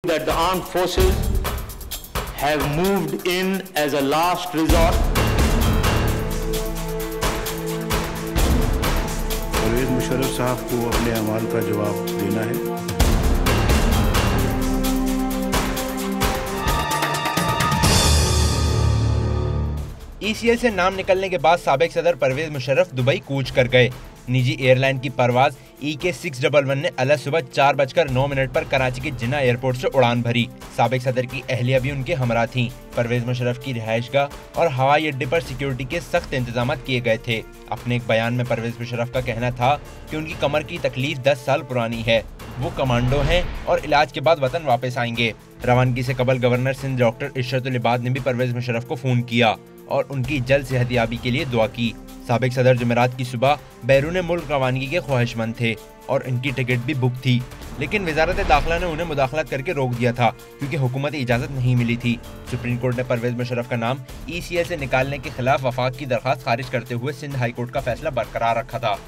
that the armed forces have moved in as a last resort. Parvez Musharraf साहब को अपने अमाल का जवाब देना है। ECL से नाम निकलने के बाद साबिक सदर परवेज मुशर्रफ दुबई कूच कर गए। निजी एयरलाइन की परवाज EK611 ने अलग सुबह 4:09 पर कराची के जिन्ना एयरपोर्ट से उड़ान भरी। साबिक सदर की अहलिया भी उनके हमरा थीं। परवेज मुशर्रफ की रिहायशगाह और हवाई अड्डे पर सिक्योरिटी के सख्त इंतजाम किए गए थे। अपने एक बयान में परवेज मुशर्रफ का कहना था कि उनकी कमर की तकलीफ 10 साल पुरानी है। वो कमांडो हैं और इलाज के बाद वतन वापस आएंगे। रवानगी से कबल गवर्नर सिंध डॉक्टर इशरतुल इबाद ने भी परवेज मुशर्रफ को फोन किया और उनकी जल्द सेहतयाबी के लिए दुआ की। साबिक सदर जुमेरात की सुबह बैरून मुल्क रवानगी के ख्वाहिशमंद थे और इनकी टिकट भी बुक थी, लेकिन वजारत दाखिला ने उन्हें मुदाखलत करके रोक दिया था क्योंकि हुकूमती इजाज़त नहीं मिली थी। सुप्रीम कोर्ट ने परवेज मुशर्रफ का नाम ECL से निकालने के खिलाफ वफाक की दरख्वास्त खारिज करते हुए सिंध हाई कोर्ट का फैसला बरकरार रखा था।